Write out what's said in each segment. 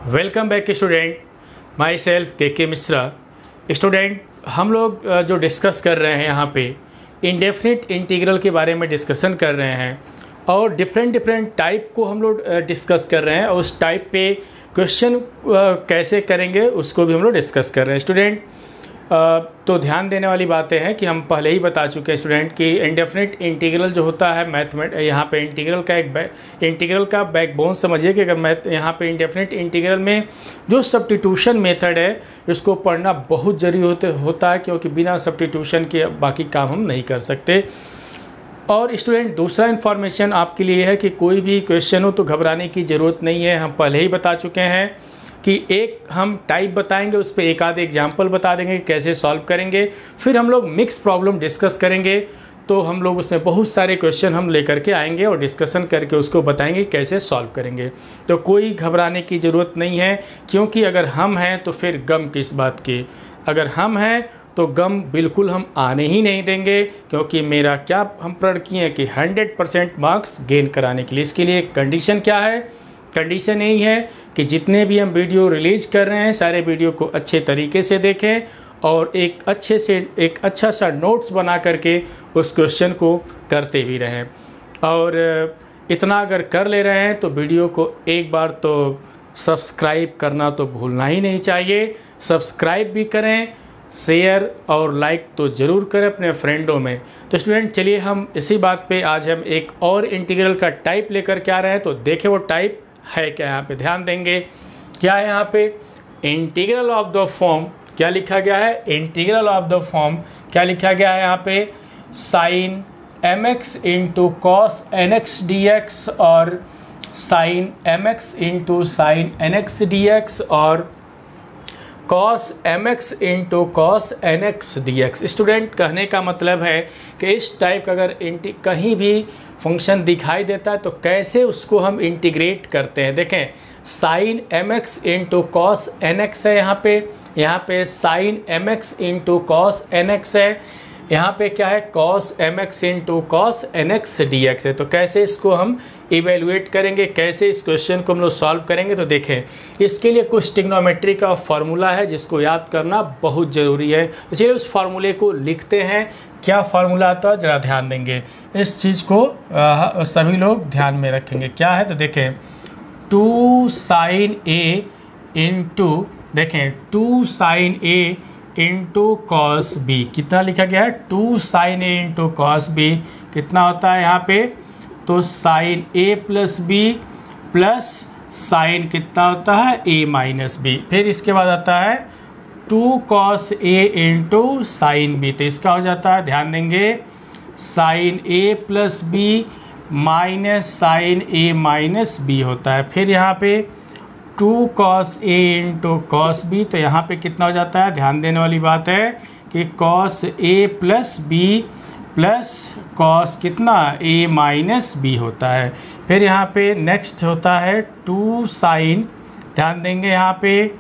Welcome back student, my self के Mishra. Student, हम लोग जो डिस्कस कर रहे हैं यहाँ पे इंडेफिनिट इंटीग्रल के बारे में डिस्कशन कर रहे हैं और डिफरेंट टाइप को हम लोग डिस्कस कर रहे हैं और उस टाइप पे क्वेश्चन कैसे करेंगे उसको भी हम लोग डिस्कस कर रहे हैं। स्टूडेंट, तो ध्यान देने वाली बातें हैं कि हम पहले ही बता चुके हैं स्टूडेंट कि इंडेफिनिट इंटीग्रल जो होता है यहाँ पे इंटीग्रल का बैकबोन समझिए कि अगर यहाँ पे इंडेफिनिट इंटीग्रल में जो सब्स्टिट्यूशन मेथड है इसको पढ़ना बहुत ज़रूरी होता है, क्योंकि बिना सब्स्टिट्यूशन के बाकी काम हम नहीं कर सकते। और स्टूडेंट, दूसरा इन्फॉर्मेशन आपके लिए है कि कोई भी क्वेश्चन हो तो घबराने की ज़रूरत नहीं है। हम पहले ही बता चुके हैं कि एक हम टाइप बताएंगे, उस पर एक आध एग्जाम्पल बता देंगे कैसे सॉल्व करेंगे। फिर हम लोग मिक्स प्रॉब्लम डिस्कस करेंगे, तो हम लोग उसमें बहुत सारे क्वेश्चन हम लेकर के आएंगे और डिस्कशन करके उसको बताएंगे कैसे सॉल्व करेंगे। तो कोई घबराने की ज़रूरत नहीं है, क्योंकि अगर हम हैं तो फिर गम किस बात की। अगर हम हैं तो गम बिल्कुल हम आने ही नहीं देंगे, क्योंकि मेरा क्या हम प्रण किए हैं कि 100% मार्क्स गेन कराने के लिए। इसके लिए कंडीशन क्या है? कंडीशन यही है कि जितने भी हम वीडियो रिलीज़ कर रहे हैं सारे वीडियो को अच्छे तरीके से देखें और एक अच्छा सा नोट्स बना करके उस क्वेश्चन को करते भी रहें। और इतना अगर कर ले रहे हैं तो वीडियो को एक बार तो सब्सक्राइब करना तो भूलना ही नहीं चाहिए। सब्सक्राइब भी करें, शेयर और लाइक तो ज़रूर करें अपने फ्रेंडों में। तो स्टूडेंट, चलिए हम इसी बात पे आज हम एक और इंटीग्रल का टाइप लेकर के आ रहे हैं। तो देखें वो टाइप है क्या, यहाँ पे ध्यान देंगे। क्या है यहाँ पे? Integral of the form. क्या लिखा गया है? Integral of the form. क्या लिखा गया है यहाँ पे? Sine mx into cos nx dx और sine mx into sine nx dx और cos mx into cos nx dx। Student, कहने का मतलब है कि इस टाइप का अगर कहीं भी फंक्शन दिखाई देता है तो कैसे उसको हम इंटीग्रेट करते हैं। देखें, sine mx into cos nx है, यहाँ पे sine mx into cos nx है, यहाँ पे क्या है? Cos mx into cos nx dx है। तो कैसे इसको हम इवेलुएट करेंगे, कैसे इस क्वेश्चन को हम लोग सॉल्व करेंगे? तो देखें, इसके लिए कुछ ट्रिग्नोमेट्री का फार्मूला है जिसको याद करना बहुत ज़रूरी है। तो चलिए उस फार्मूले को लिखते हैं। क्या फार्मूला आता है ज़रा ध्यान देंगे, इस चीज़ को सभी लोग ध्यान में रखेंगे। क्या है? तो देखें, 2 साइन ए इंटू, देखें 2 साइन ए इंटू कॉस बी। कितना लिखा गया है? 2 साइन ए इंटू कॉस बी कितना होता है यहाँ पे? तो sine A plus B plus sign कितना होता है? ए माइनस बी। फिर इसके बाद आता है 2 cos A into sine B. तो इसका हो जाता है, ध्यान देंगे, sign A plus B minus sine A minus B होता है। फिर यहाँ पे 2 cos A into cos B. तो यहाँ पे कितना हो जाता है? ध्यान देने वाली बात है कि cos A plus B plus cos कितना? ए माइनस बी होता है। फिर यहाँ पे नेक्स्ट होता है 2 साइन, ध्यान देंगे यहाँ पे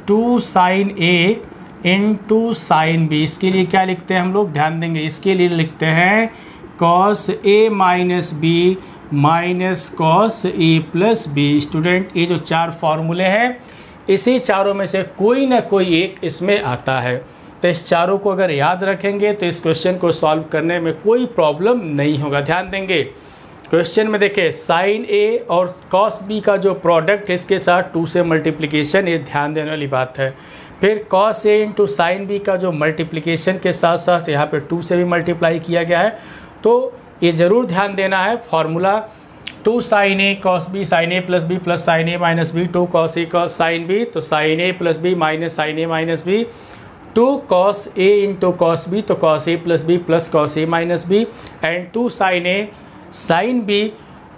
2 साइन ए इंटू साइन बी। इसके लिए क्या लिखते हैं हम लोग? ध्यान देंगे, इसके लिए लिखते हैं cos A minus B minus cos A plus B. Student, ये जो 4 फार्मूले हैं इसी चारों में से कोई ना कोई एक इसमें आता है। तो इस चारों को अगर याद रखेंगे तो इस क्वेश्चन को सॉल्व करने में कोई प्रॉब्लम नहीं होगा। ध्यान देंगे, क्वेश्चन में देखिए साइन ए और कॉस बी का जो प्रोडक्ट है इसके साथ 2 से मल्टीप्लिकेशन, ये ध्यान देने वाली बात है। फिर cos A into sine B का जो मल्टीप्लिकेशन के साथ साथ यहाँ पे 2 से भी मल्टीप्लाई किया गया है। तो ये ज़रूर ध्यान देना है formula 2 sine A cos B sine A plus B plus sine A minus B 2 cos A cos sine B. तो sine A plus B minus sine A minus B 2 cos A into cos B, तो cos A plus B plus cos A minus B and 2 sine A sine B.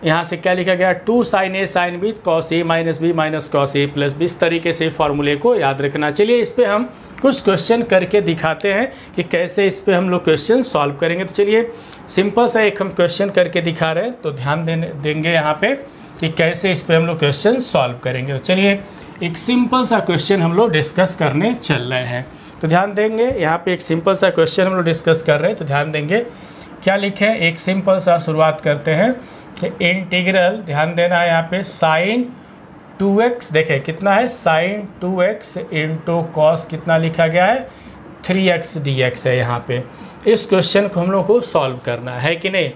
यहाँ से क्या लिखा गया? 2 sine A sine B cos A minus B minus cos A plus B. इस तरीके से फार्मूले को याद रखना। चलिए इस पर हम कुछ क्वेश्चन करके दिखाते हैं कि कैसे इस पर हम लोग क्वेश्चन सॉल्व करेंगे। तो चलिए सिंपल सा एक हम क्वेश्चन करके दिखा रहे हैं, तो ध्यान देंगे यहाँ पे कि कैसे इस पर हम लोग क्वेश्चन सॉल्व करेंगे। तो चलिए एक सिंपल सा क्वेश्चन हम लोग डिस्कस करने चल रहे हैं। तो ध्यान देंगे, यहाँ पे एक सिंपल सा क्वेश्चन हम लोग डिस्कस कर रहे हैं। तो ध्यान देंगे क्या लिखे, एक सिंपल सा शुरुआत करते हैं कि इंटीग्रल, ध्यान देना है यहाँ पे, साइन 2x देखें कितना है, साइन 2x इंटू कॉस कितना लिखा गया है 3x dx है यहाँ पे। इस क्वेश्चन को हम लोग को सॉल्व करना है कि नहीं।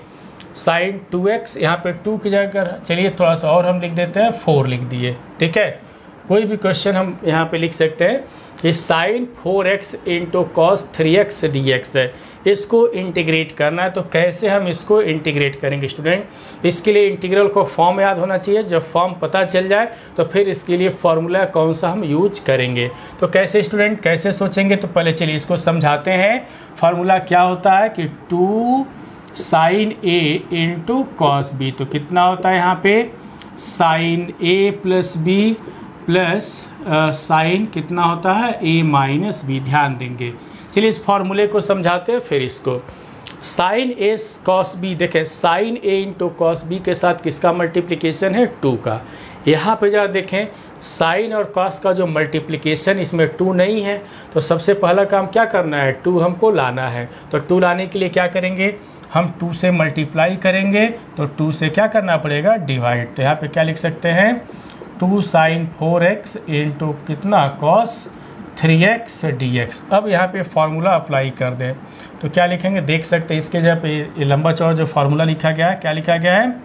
साइन 2x यहाँ पे 2 की जगह चलिए थोड़ा सा और हम लिख देते हैं 4 लिख दिए, ठीक है। कोई भी क्वेश्चन हम यहाँ पे लिख सकते हैं कि sign 4x into cos 3x dx है, इसको इंटीग्रेट करना है। तो कैसे हम इसको इंटीग्रेट करेंगे स्टूडेंट, इसके लिए इंटीग्रल को फॉर्म याद होना चाहिए। जब फॉर्म पता चल जाए तो फिर इसके लिए फॉर्मूला कौन सा हम यूज करेंगे। तो कैसे स्टूडेंट कैसे सोचेंगे, तो पहले चलिए इसको समझाते हैं। फार्मूला क्या होता है कि 2 साइन ए इंटू कॉस बी, तो कितना होता है यहाँ पे sign A plus B plus sign कितना होता है ए माइनस बी। ध्यान देंगे, चलिए इस फॉर्मूले को समझाते हैं फिर इसको। साइन ए कॉस बी, देखें साइन ए इंटू कॉस बी के साथ किसका मल्टीप्लिकेशन है 2 का। यहाँ पे जरा देखें साइन और कॉस का जो मल्टीप्लिकेशन इसमें 2 नहीं है, तो सबसे पहला काम क्या करना है 2 हमको लाना है। तो 2 लाने के लिए क्या करेंगे, हम 2 से मल्टीप्लाई करेंगे, तो 2 से क्या करना पड़ेगा डिवाइड। तो यहाँ पे क्या लिख सकते हैं 2 साइन 4x इंटू कितना कॉस 3x dx। अब यहाँ पे फार्मूला अप्लाई कर दें तो क्या लिखेंगे, देख सकते हैं इसके जगह पे ये लंबा चौड़ा जो फार्मूला लिखा गया है, क्या लिखा गया है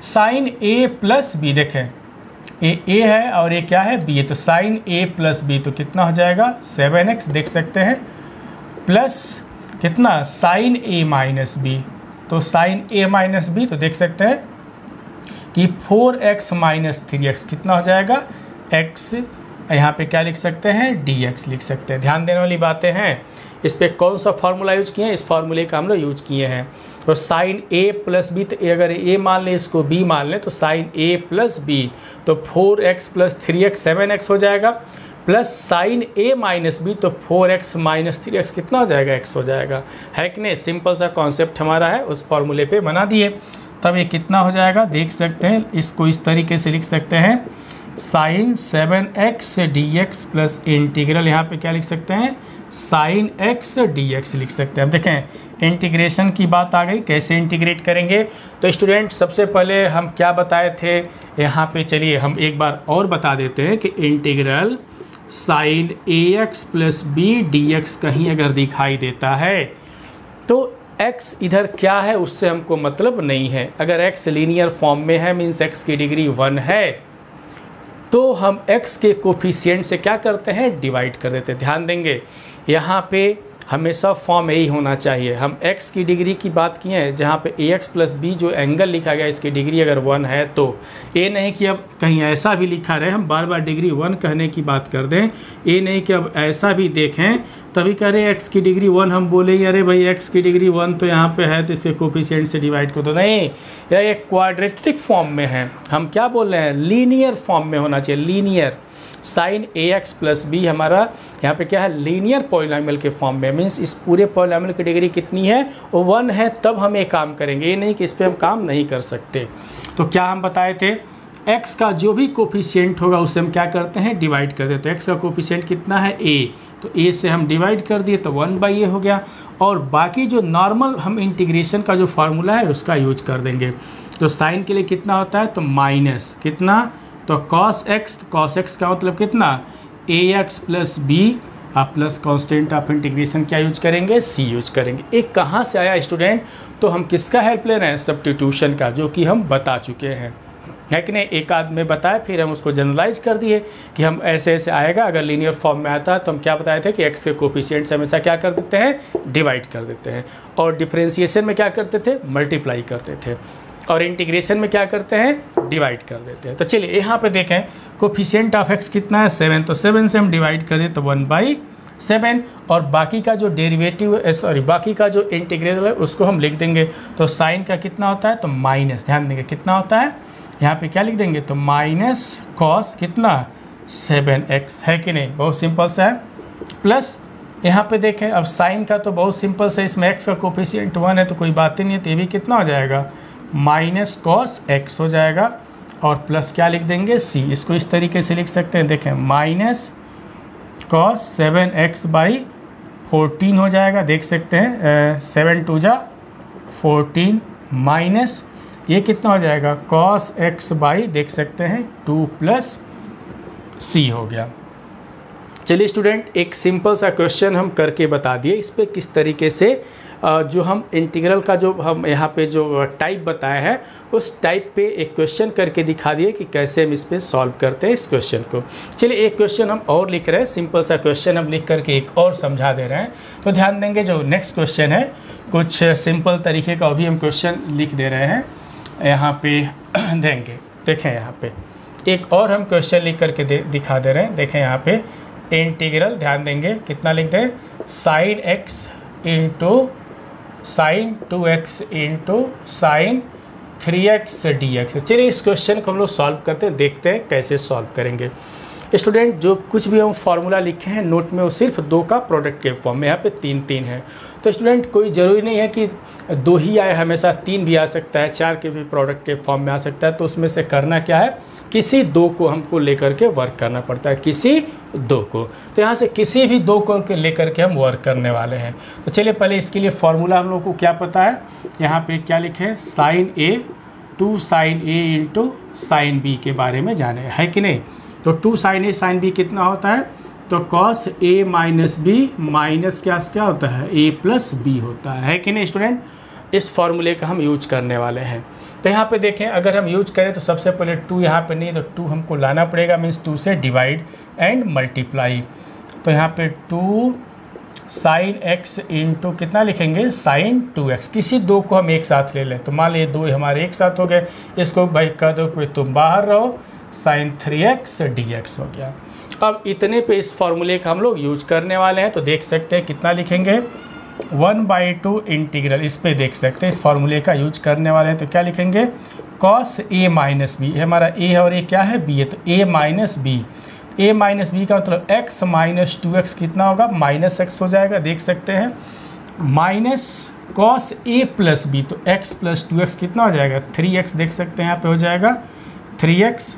साइन a प्लस बी। देखें ए है और ये क्या है बी है, तो साइन a प्लस बी तो कितना हो जाएगा 7x देख सकते हैं, प्लस कितना साइन a माइनस बी, तो साइन a माइनस बी तो देख सकते हैं कि 4x माइनस 3x कितना हो जाएगा x, यहाँ पे क्या लिख सकते हैं dx लिख सकते हैं। ध्यान देने वाली बातें हैं। इस पे कौन सा फार्मूला यूज किए हैं, इस फार्मूले का हम लोग यूज किए हैं। तो साइन a प्लस बी, तो अगर a मान लें इसको b मान लें, तो साइन a प्लस बी तो 4x प्लस 3x 7x हो जाएगा, plus sine a minus B तो 4x माइनस 3x कितना हो जाएगा x हो जाएगा, है कि नहीं। सिंपल सा कॉन्सेप्ट हमारा है, उस फार्मूले पे बना दिए। तब ये कितना हो जाएगा देख सकते हैं, इसको इस तरीके से लिख सकते हैं sign 7x dx plus integral यहाँ पे क्या लिख सकते हैं साइन x dx लिख सकते हैं। अब देखें इंटीग्रेशन की बात आ गई, कैसे इंटीग्रेट करेंगे। तो स्टूडेंट सबसे पहले हम क्या बताए थे यहाँ पे, चलिए हम एक बार और बता देते हैं कि integral sine ax plus B dx कहीं अगर दिखाई देता है तो x इधर क्या है उससे हमको मतलब नहीं है। अगर x लीनियर फॉर्म में है मीन्स x की डिग्री 1 है, तो हम x के कोफिशिएंट से क्या करते हैं डिवाइड कर देते हैं। ध्यान देंगे यहाँ पे हमेशा फॉर्म यही होना चाहिए। हम x की डिग्री की बात किए हैं, जहाँ पे ax प्लस बी जो एंगल लिखा गया इसकी डिग्री अगर 1 है, तो ये नहीं कि अब कहीं ऐसा भी लिखा रहे हम बार बार डिग्री 1 कहने की बात कर दें। ये नहीं कि अब ऐसा भी देखें तभी कह रहे x की डिग्री 1 हम बोले अरे भाई x की डिग्री 1 तो यहाँ पे है तो इसके कोफिशिएंट से डिवाइड कर दो, नहीं, यह एक क्वाड्रेटिक फॉर्म में है। हम क्या बोल रहे हैं लीनियर फॉर्म में होना चाहिए, linear. Sine ax plus B हमारा यहाँ पे क्या है लीनियर पॉलिनॉमियल के फॉर्म में, मीन्स इस पूरे पॉलिनॉमियल की डिग्री कितनी है वो 1 है, तब हम ये काम करेंगे। ये नहीं कि इस पर हम काम नहीं कर सकते। तो क्या हम बताए थे x का जो भी कोफिशिएंट होगा उससे हम क्या करते हैं डिवाइड कर देते हैं। x का कोफिशिएंट कितना है a, तो a से हम डिवाइड कर दिए तो 1/a हो गया, और बाकी जो नॉर्मल हम इंटीग्रेशन का जो फार्मूला है उसका यूज कर देंगे। तो साइन के लिए कितना होता है तो माइनस कितना, तो cos x का मतलब कितना ax plus B plus constant of integration क्या यूज करेंगे c यूज करेंगे। एक कहाँ से आया स्टूडेंट, तो हम किसका हेल्प ले रहे हैं सब्स्टिट्यूशन का, जो कि हम बता चुके हैं, है कि नहीं। एक आध में बताया फिर हम उसको जनरलाइज कर दिए कि हम ऐसे ऐसे आएगा। अगर लीनियर फॉर्म में आता है तो हम क्या बताए थे कि x के कोफिशिएंट से हमेशा क्या कर देते हैं डिवाइड कर देते हैं, और डिफरेंशिएशन में क्या करते थे मल्टीप्लाई करते थे, और इंटीग्रेशन में क्या करते हैं डिवाइड कर देते हैं। तो चलिए यहाँ पे देखें कोफिशिएंट ऑफ x कितना है 7, तो 7 से हम डिवाइड कर दें तो 1/7, और बाकी का जो डेरिवेटिव बाकी का जो इंटीग्रल है उसको हम लिख देंगे। तो साइन का कितना होता है तो माइनस, ध्यान देंगे कितना होता है यहाँ पे क्या लिख देंगे तो माइनस कॉस कितना 7x, है कि नहीं, बहुत सिंपल सा है। प्लस यहाँ पे देखें अब साइन का तो बहुत सिंपल सा, इसमें x का कोफिशिएंट 1 है तो कोई बात ही नहीं है, तो ये भी कितना हो जाएगा माइनस कॉस x हो जाएगा, और प्लस क्या लिख देंगे c। इसको इस तरीके से लिख सकते हैं, देखें माइनस कॉस 7x/14 हो जाएगा, देख सकते हैं 7 2 जा 14 माइनस ये कितना हो जाएगा कॉस x बाई देख सकते हैं 2 प्लस सी हो गया। चलिए स्टूडेंट, एक सिंपल सा क्वेश्चन हम करके बता दिए। इस पे किस तरीके से जो हम इंटीग्रल का जो हम यहाँ पे जो टाइप बताए हैं उस टाइप पे एक क्वेश्चन करके दिखा दिए कि कैसे हम इस पे सॉल्व करते हैं इस क्वेश्चन को। चलिए एक क्वेश्चन हम और लिख रहे हैं, सिंपल सा क्वेश्चन हम लिख करके एक और समझा दे रहे हैं। तो ध्यान देंगे, जो नेक्स्ट क्वेश्चन है कुछ सिंपल तरीके का भी हम क्वेश्चन लिख दे रहे हैं यहाँ पे देंगे। देखें यहाँ पे एक और हम क्वेश्चन लिख करके दिखा दे रहे हैं। देखें यहाँ पे इंटीग्रल, ध्यान देंगे कितना लिख दें, sine x into sine 2x into sine 3x dx। चलिए इस क्वेश्चन को हम लोग सॉल्व करते हैं, देखते हैं कैसे सॉल्व करेंगे। स्टूडेंट, जो कुछ भी हम फार्मूला लिखे हैं नोट में वो सिर्फ 2 का प्रोडक्ट के फॉर्म में, यहाँ पे 3 है। तो स्टूडेंट कोई ज़रूरी नहीं है कि 2 ही आए, हमेशा 3 भी आ सकता है, 4 के भी प्रोडक्ट के फॉर्म में आ सकता है। तो उसमें से करना क्या है, किसी 2 को हमको लेकर के वर्क करना पड़ता है, किसी 2 को। तो यहाँ से किसी भी 2 को लेकर के हम वर्क करने वाले हैं। तो चलिए पहले इसके लिए फार्मूला हम लोग को क्या पता है, यहाँ पे क्या लिखे, साइन ए 2 साइन ए इंटू साइन बी के बारे में जाने, है कि नहीं। तो 2 साइन ए साइन बी कितना होता है, तो cos A minus B minus क्या होता है, ए प्लस बी होता है कि नहीं स्टूडेंट। इस फार्मूले का हम यूज करने वाले हैं। तो यहाँ पे देखें, अगर हम यूज करें तो सबसे पहले 2 यहाँ पे नहीं, तो 2 हमको लाना पड़ेगा, मीन्स 2 से डिवाइड एंड मल्टीप्लाई। तो यहाँ पे 2 साइन एक्स इंटू कितना लिखेंगे, साइन 2x। किसी 2 को हम एक साथ ले लें, तो मान लीजिए 2 हमारे एक साथ हो गए, इसको भाई कह दो कि तुम बाहर रहो, साइन 3x dx हो गया। अब इतने पे इस फार्मूले का हम लोग यूज करने वाले हैं। तो देख सकते हैं कितना लिखेंगे, 1/2 इंटीग्रल, इस पे देख सकते हैं इस फार्मूले का यूज करने वाले हैं। तो क्या लिखेंगे, कॉस ए माइनस बी, हमारा ए है और ये क्या है, बी है, तो ए माइनस बी। ए माइनस बी का मतलब x माइनस 2x कितना होगा, माइनस x हो जाएगा। देख सकते हैं minus cos A plus B, तो x प्लस 2x कितना हो जाएगा, 3x। देख सकते हैं यहाँ पे हो जाएगा 3x,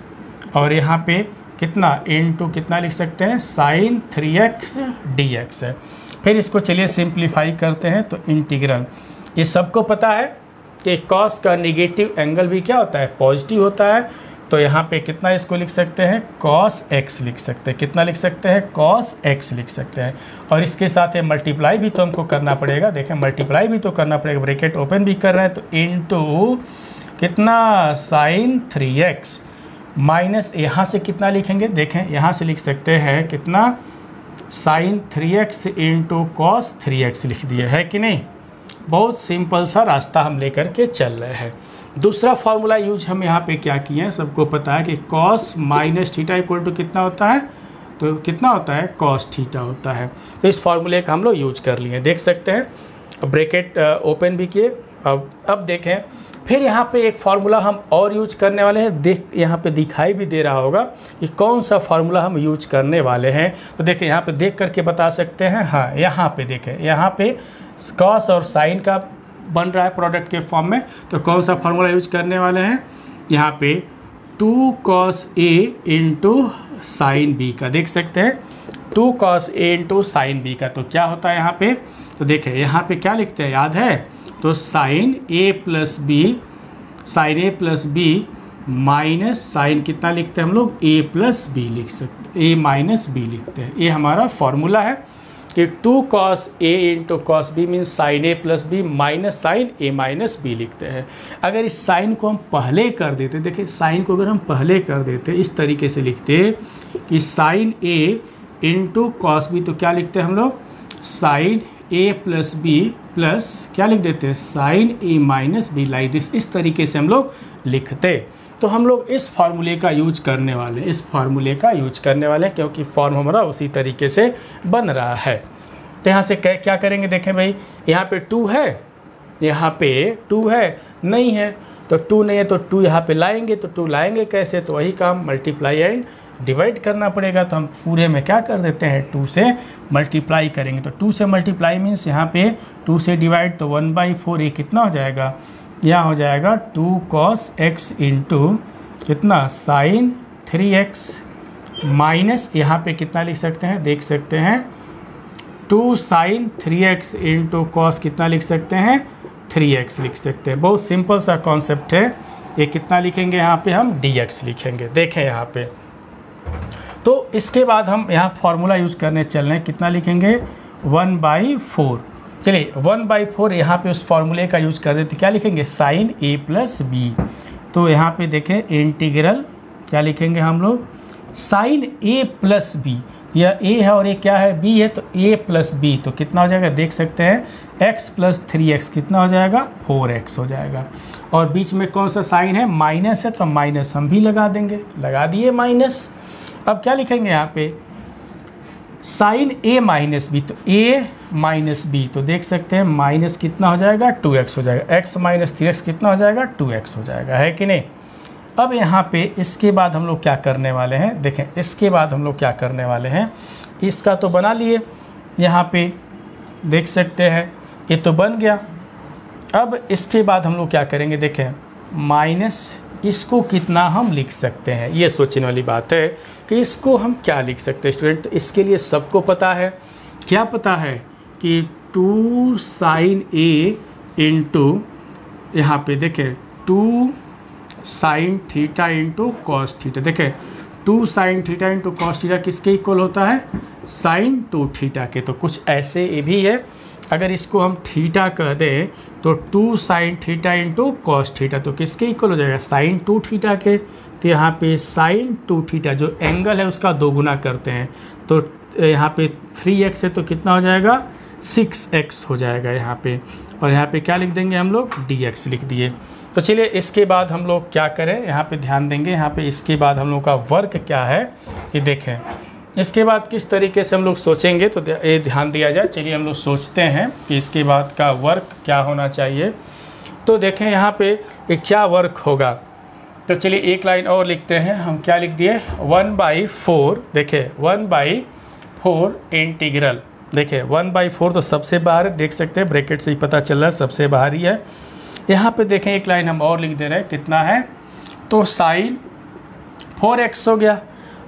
और यहाँ पे कितना इनटू कितना लिख सकते हैं, साइन 3x dx है। फिर इसको चलिए सिंप्लीफाई करते हैं। तो इंटीग्रल, ये सबको पता है कि कॉस का नेगेटिव एंगल भी क्या होता है, पॉजिटिव होता है। तो यहाँ पे कितना इसको लिख सकते हैं, कॉस x लिख सकते हैं। कितना लिख सकते हैं, कॉस x लिख सकते हैं। और इसके साथ ये मल्टीप्लाई भी तो हमको करना पड़ेगा। देखें मल्टीप्लाई भी तो करना पड़ेगा, ब्रैकेट ओपन भी कर रहे हैं, तो इनटू कितना, साइन 3x माइनस यहाँ से कितना लिखेंगे, देखें यहाँ से लिख सकते हैं कितना, sign 3x into cos 3x लिख दिया है कि नहीं। बहुत सिंपल सा रास्ता हम लेकर के चल रहे हैं। दूसरा फार्मूला यूज हम यहाँ पे क्या किए हैं, सबको पता है कि cos minus theta equal to कितना होता है, तो कितना होता है, कॉस थीटा होता है। तो इस फार्मूले का हम लोग यूज कर लिए, देख सकते हैं ब्रैकेट ओपन भी किए। अब देखें, फिर यहाँ पे एक फार्मूला हम और यूज करने वाले हैं। देख यहाँ पे दिखाई भी दे रहा होगा कि कौन सा फार्मूला हम यूज करने वाले हैं। तो देखें यहाँ पे देख करके बता सकते हैं। हाँ, यहाँ पे देखें, यहाँ पे कॉस और साइन का बन रहा है प्रोडक्ट के फॉर्म में। तो कौन सा फार्मूला यूज करने वाले हैं, यहाँ पे 2 cos a into sine B का, देख सकते हैं 2 cos a into sine B का। तो क्या होता है यहाँ पे, तो देखें यहाँ पे क्या लिखते हैं, याद है, तो sine a plus B, sine a plus B minus sine कितना लिखते हैं हम लोग, a प्लस बी लिख सकते हैं, a माइनस बी लिखते हैं। ये हमारा फॉर्मूला है कि 2 cos a into cos B means sine a plus B minus sine a minus B लिखते हैं। अगर इस साइन को हम पहले कर देते, देखिए साइन को अगर हम पहले कर देते, इस तरीके से लिखते कि sine a into cos B, तो क्या लिखते हैं हम लोग, sine a plus B plus क्या लिख देते हैं, sine a minus B, like this. इस तरीके से हम लोग लिखते। तो हम लोग इस फार्मूले का यूज करने वाले, इस फार्मूले का यूज करने वाले हैं, क्योंकि फॉर्म हमारा उसी तरीके से बन रहा है। तो यहाँ से क्या करेंगे, देखें भाई यहाँ पे 2 है, यहाँ पे 2 है, नहीं है, तो 2 नहीं है तो 2 यहाँ पे लाएंगे। तो 2 लाएंगे कैसे, तो वही काम मल्टीप्लाई एंड डिवाइड करना पड़ेगा। तो हम पूरे में क्या कर देते हैं, 2 से मल्टीप्लाई करेंगे। तो 2 से मल्टीप्लाई मीन्स यहाँ पे 2 से डिवाइड, तो 1/4, ये कितना हो जाएगा, यहाँ हो जाएगा 2 cos x इंटू कितना, साइन 3x माइनस यहाँ पे कितना लिख सकते हैं, देख सकते हैं 2 साइन 3x इंटू कॉस कितना लिख सकते हैं, 3x लिख सकते हैं। बहुत सिंपल सा कॉन्सेप्ट है। ये कितना लिखेंगे यहाँ पे हम, dx लिखेंगे। देखें यहाँ पे तो इसके बाद हम यहाँ फार्मूला यूज़ करने चल रहे हैं, कितना लिखेंगे 1/4। चलिए 1/4 यहाँ पे उस फार्मूले का यूज़ कर देते, क्या लिखेंगे साइन a प्लस बी। तो यहाँ पे देखें इंटीग्रल क्या लिखेंगे हम लोग साइन a प्लस बी, यह a है और ये क्या है b है, तो a प्लस बी तो कितना हो जाएगा देख सकते हैं x प्लस 3x कितना हो जाएगा 4x हो जाएगा। और बीच में कौन सा साइन है माइनस है, तो माइनस हम भी लगा देंगे, लगा दिए माइनस। अब क्या लिखेंगे यहाँ पे साइन a माइनस बी, तो a माइनस बी तो देख सकते हैं माइनस कितना हो जाएगा 2x हो जाएगा, x माइनस 3x कितना हो जाएगा 2x हो जाएगा, है कि नहीं। अब यहाँ पे इसके बाद हम लोग क्या करने वाले हैं, देखें इसके बाद हम लोग क्या करने वाले हैं, इसका तो बना लिए, यहाँ पे देख सकते हैं ये तो बन गया। अब इसके बाद हम लोग क्या करेंगे, देखें माइनस इसको कितना हम लिख सकते हैं, ये सोचने वाली बात है कि इसको हम क्या लिख सकते हैं स्टूडेंट। तो इसके लिए सबको पता है, क्या पता है कि 2 साइन a इंटू यहाँ पे देखें 2 sine theta into cos theta. देखें 2 sine theta into cos theta किसके इक्वल होता है साइन 2 थीटा के। तो कुछ ऐसे ये भी है, अगर इसको हम थीटा कह दें तो 2 sine theta into cos theta तो किसके इक्वल हो जाएगा साइन 2 थीटा के। तो यहाँ पे साइन 2 थीटा जो एंगल है उसका 2 गुना करते हैं, तो यहाँ पे 3x है तो कितना हो जाएगा 6x हो जाएगा यहाँ पे, और यहाँ पे क्या लिख देंगे हम लोग dx लिख दिए। तो चलिए इसके बाद हम लोग क्या करें, यहाँ पे ध्यान देंगे, यहाँ पे इसके बाद हम लोग का वर्क क्या है ये देखें। इसके बाद किस तरीके से हम लोग सोचेंगे तो ये ध्यान दिया जाए। चलिए हम लोग सोचते हैं कि इसके बाद का वर्क क्या होना चाहिए। तो देखें यहाँ पे क्या वर्क होगा, तो चलिए एक लाइन और लिखते हैं हम, क्या लिख दिए 1/4। देखें 1/4 इंटीग्रल, देखें 1/4 तो सबसे बाहर देख सकते हैं, ब्रैकेट से ही पता चल रहा है सबसे बाहर ही है। यहाँ पे देखें एक लाइन हम और लिख दे रहे हैं, कितना है तो साइन 4x हो गया।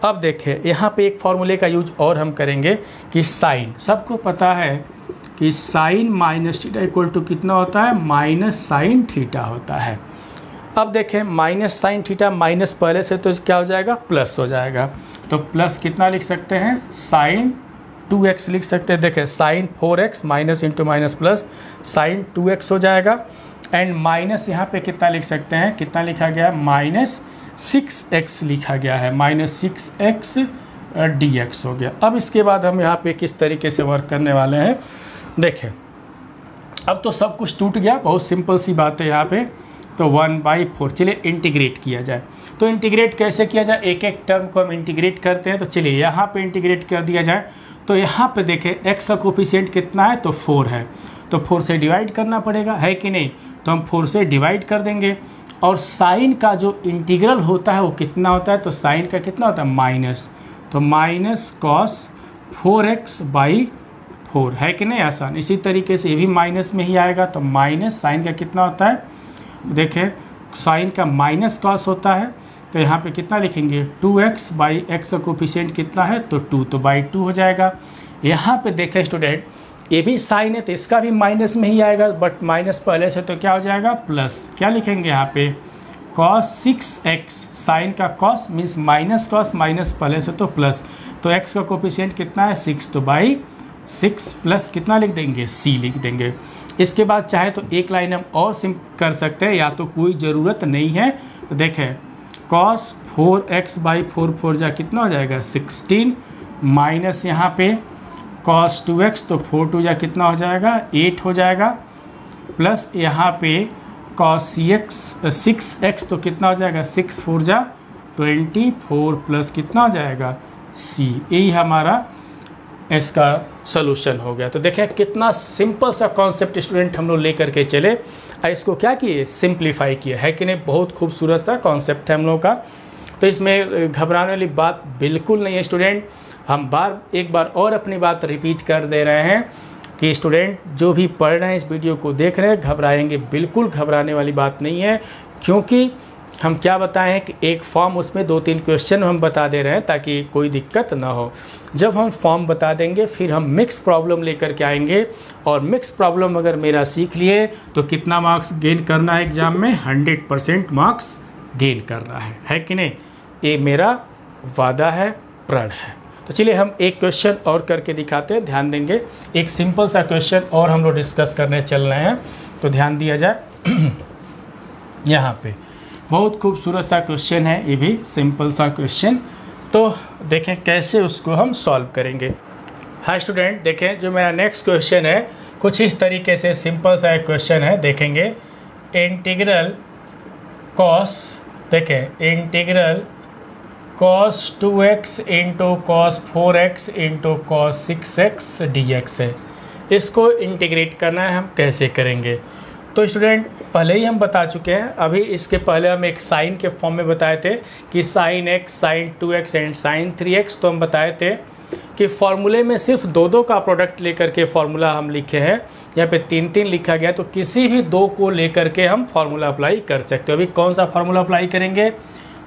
अब देखें यहाँ पे एक फॉर्मूले का यूज और हम करेंगे कि साइन, सबको पता है कि sine minus theta equal to कितना होता है माइनस साइन थीटा होता है। अब देखें माइनस साइन थीटा माइनस पहले से तो क्या हो जाएगा प्लस हो जाएगा, तो प्लस कितना लिख सकते हैं साइन 2x लिख सकते हैं। देखें sine 4x minus into minus plus sine 2x हो जाएगा, एंड माइनस यहाँ पे कितना लिख सकते हैं, कितना लिखा गया है माइनस 6x लिखा गया है, माइनस 6x dx हो गया। अब इसके बाद हम यहाँ पे किस तरीके से वर्क करने वाले हैं, देखें अब तो सब कुछ टूट गया, बहुत सिंपल सी बात है यहाँ पे। तो 1/4 चलिए इंटीग्रेट किया जाए, तो इंटीग्रेट कैसे किया जाए, एक एक टर्म को हम इंटीग्रेट करते हैं। तो चलिए यहाँ पे इंटीग्रेट कर दिया जाए, तो यहाँ पे देखें x का कोफिशिएंट कितना है तो 4 है, तो 4 से डिवाइड करना पड़ेगा, है कि नहीं, तो हम 4 से डिवाइड कर देंगे। और साइन का जो इंटीग्रल होता है वो कितना होता है, तो साइन का कितना होता है माइनस, तो माइनस कॉस 4x/4, है कि नहीं आसान। इसी तरीके से ये भी माइनस में ही आएगा, तो माइनस साइन का कितना होता है, देखें साइन का माइनस कॉस होता है, तो यहाँ पे कितना लिखेंगे 2x/x का कोफिशिएंट कितना है तो 2, तो /2 हो जाएगा। यहाँ पे देखें स्टूडेंट ये भी साइन है तो इसका भी माइनस में ही आएगा, बट माइनस पहले से तो क्या हो जाएगा प्लस, क्या लिखेंगे यहाँ पे cos 6x, साइन का cos means minus cos, minus पहले से तो प्लस, तो x का कोफिशिएंट कितना है 6, तो /6 प्लस कितना लिख देंगे c लिख देंगे। इसके बाद चाहे तो एक लाइन हम और सिम कर सकते हैं, या तो कोई ज़रूरत नहीं है। तो देखें cos 4x/4 4 जा कितना हो जाएगा 16, माइनस यहाँ पे cos 2x, तो 4 2 जा कितना हो जाएगा 8 हो जाएगा, प्लस यहाँ पे cos 6x तो कितना हो जाएगा 6 4 जा 24 प्लस कितना हो जाएगा c, यही हमारा इसका सोल्यूशन हो गया। तो देखें कितना सिंपल सा कॉन्सेप्ट स्टूडेंट हम लोग लेकर के चले, इसको क्या किए सिंप्लीफाई किया, है कि नहीं, बहुत खूबसूरत सा कॉन्सेप्ट है हम लोग का। तो इसमें घबराने वाली बात बिल्कुल नहीं है स्टूडेंट। हम एक बार और अपनी बात रिपीट कर दे रहे हैं कि स्टूडेंट जो भी पढ़ रहे हैं इस वीडियो को देख रहे हैं घबराएंगे बिल्कुल, घबराने वाली बात नहीं है, क्योंकि हम क्या बताएं कि एक फॉर्म उसमें 2-3 क्वेश्चन हम बता दे रहे हैं ताकि कोई दिक्कत ना हो। जब हम फॉर्म बता देंगे फिर हम मिक्स प्रॉब्लम लेकर के आएंगे, और मिक्स प्रॉब्लम अगर मेरा सीख लिए तो कितना मार्क्स गेन करना है एग्ज़ाम में 100% मार्क्स गेन करना है कि नहीं, ये मेरा वादा है प्रण है। तो चलिए हम एक क्वेश्चन और करके दिखाते हैं, ध्यान देंगे। एक सिंपल सा क्वेश्चन और हम लोग डिस्कस करने चल रहे हैं, तो ध्यान दिया जाए। यहाँ पे बहुत खूबसूरत सा क्वेश्चन है, ये भी सिंपल सा क्वेश्चन। तो देखें कैसे उसको हम सॉल्व करेंगे। हाय स्टूडेंट, देखें जो मेरा नेक्स्ट क्वेश्चन है कुछ इस तरीके से सिंपल सा एक क्वेश्चन है। देखेंगे इंटीग्रल कॉस, देखें integral cos 2x into cos 4x into cos 6x dx है। इसको इंटीग्रेट करना है, हम कैसे करेंगे? तो स्टूडेंट पहले ही हम बता चुके हैं, अभी इसके पहले हम एक साइन के फॉर्म में बताए थे कि sine x, sine 2x and sine 3x। तो हम बताए थे कि फॉर्मूले में सिर्फ दो का प्रोडक्ट लेकर के फॉर्मूला हम लिखे हैं। यहाँ पे 3 लिखा गया, तो किसी भी दो को लेकर के हम फॉर्मूला अप्लाई कर सकते हो। अभी कौन सा फॉर्मूला अप्लाई करेंगे?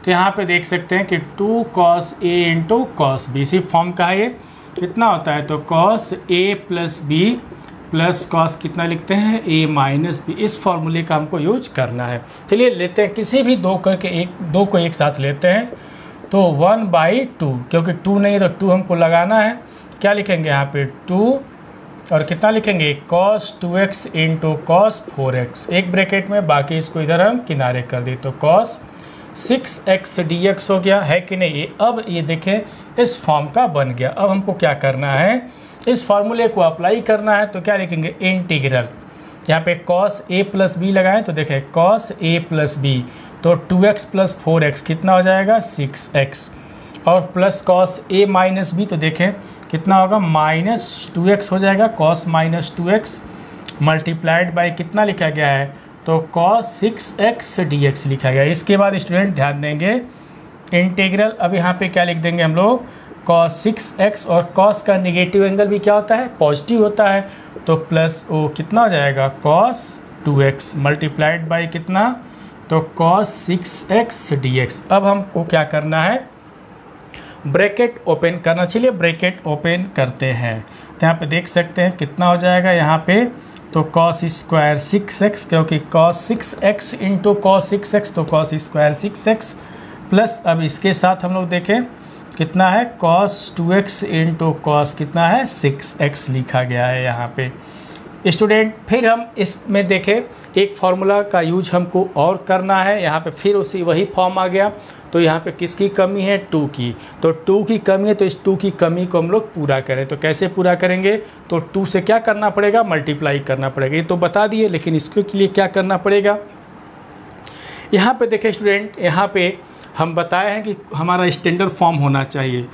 तो यहाँ पे देख सकते हैं कि 2 cos a into cos B, इसी फॉर्म का है ये। कितना होता है? तो cos a plus B plus cos कितना लिखते हैं? a minus B. इस फॉर्मूले का हमको यूज करना है। चलिए लेते हैं किसी भी दो को एक साथ लेते हैं। तो 1/2, क्योंकि 2 नहीं तो 2 हमको लगाना है। क्या लिखेंगे यहाँ पे? 2 और कितना लिखेंगे? cos 2x into cos 4x, एक ब्रैकेट में, बाकी इसको इधर हम किनारे कर दी। तो cos 6x dx हो गया है कि नहीं? अब ये देखें इस फॉर्म का बन गया। अब हमको क्या करना है? इस फार्मूले को अप्लाई करना है। तो क्या लिखेंगे? इंटीग्रल, यहाँ पे cos a प्लस बी लगाएं तो देखें cos a प्लस बी, तो 2x प्लस 4x कितना हो जाएगा? 6x, और plus cos a minus B, तो देखें कितना होगा? माइनस 2x हो जाएगा। cos minus 2x multiplied by कितना लिखा गया है? तो cos 6x dx लिखा गया। इसके बाद स्टूडेंट ध्यान देंगे इंटीग्रल, अब यहाँ पे क्या लिख देंगे हम लोग? cos 6x, और cos का नेगेटिव एंगल भी क्या होता है? पॉजिटिव होता है। तो प्लस ओ कितना हो जाएगा? cos 2x मल्टीप्लाइड बाई कितना? तो cos 6x dx। अब हमको क्या करना है? ब्रैकेट ओपन करना। चलिए ब्रैकेट ओपन करते हैं। तो यहाँ पे देख सकते हैं कितना हो जाएगा यहाँ पे? तो cos स्क्वायर 6x, क्योंकि cos 6x into cos 6x, तो cos स्क्वायर 6x प्लस, अब इसके साथ हम लोग देखें कितना है? cos 2x इंटू कॉस कितना है? 6x लिखा गया है यहाँ पे। स्टूडेंट फिर हम इसमें देखें एक फार्मूला का यूज हमको और करना है। यहाँ पे फिर उसी वही फॉर्म आ गया। तो यहाँ पे किसकी कमी है? 2 की। तो 2 की कमी है, तो इस 2 की कमी को हम लोग पूरा करें। तो कैसे पूरा करेंगे? तो 2 से क्या करना पड़ेगा? मल्टीप्लाई करना पड़ेगा। ये तो बता दिए, लेकिन इसके लिए क्या करना पड़ेगा? यहाँ पे देखें स्टूडेंट, यहाँ पे हम बताए हैं कि हमारा स्टैंडर्ड फॉर्म होना चाहिए।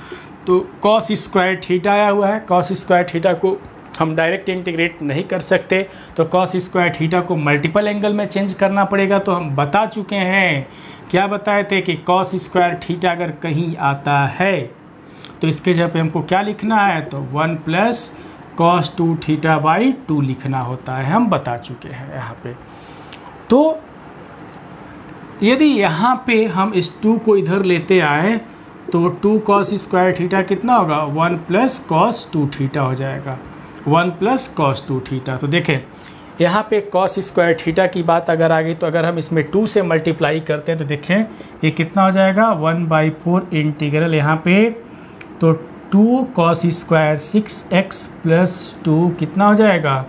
तो cos स्क्वायर थीटा आया हुआ है, cos स्क्वायर थीटा को हम डायरेक्ट इंटीग्रेट नहीं कर सकते, तो cos स्क्वायर थीटा को मल्टीपल एंगल में चेंज करना पड़ेगा। तो हम बता चुके हैं, क्या बताए थे कि cos स्क्वायर थीटा अगर कहीं आता है तो इसके जगह पे हमको क्या लिखना है? तो 1 प्लस cos 2 थीटा बाई 2 लिखना होता है, हम बता चुके हैं यहाँ पे। तो यदि यहाँ पे हम इस 2 को इधर लेते आए तो 2 cos स्क्वायर थीटा कितना होगा? 1 प्लस cos 2 थीटा हो जाएगा, 1 प्लस cos 2 थीटा। तो देखें यहाँ पे cos स्क्वायर थीटा की बात अगर आ गई, तो अगर हम इसमें 2 से मल्टीप्लाई करते हैं तो देखें ये कितना हो जाएगा? 1/4 इंटीग्रल यहाँ पे, तो 2 cos स्क्वायर 6x प्लस 2 कितना हो जाएगा?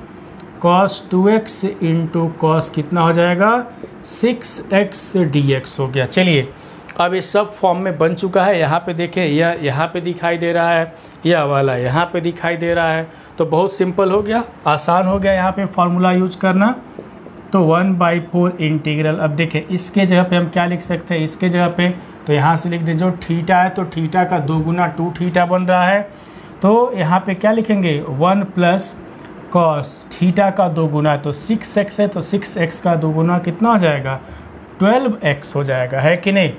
cos 2x इंटू कॉस कितना हो जाएगा? 6x dx हो गया। चलिए अब ये सब फॉर्म में बन चुका है। यहाँ पे देखें, यह यहाँ पे दिखाई दे रहा है, यह वाला यहाँ पे दिखाई दे रहा है। तो बहुत सिंपल हो गया, आसान हो गया यहाँ पे फार्मूला यूज करना। तो 1/4 इंटीग्रल, अब देखें इसके जगह पे हम क्या लिख सकते हैं? इसके जगह पे तो यहाँ से लिख दें जो थीटा है, तो थीटा का 2 गुना 2 थीटा बन रहा है। तो यहाँ पे क्या लिखेंगे? 1 प्लस कॉस थीटा का 2 गुना, तो 6x है, तो 6x का 2 गुना कितना हो जाएगा? 12x हो जाएगा, है कि नहीं?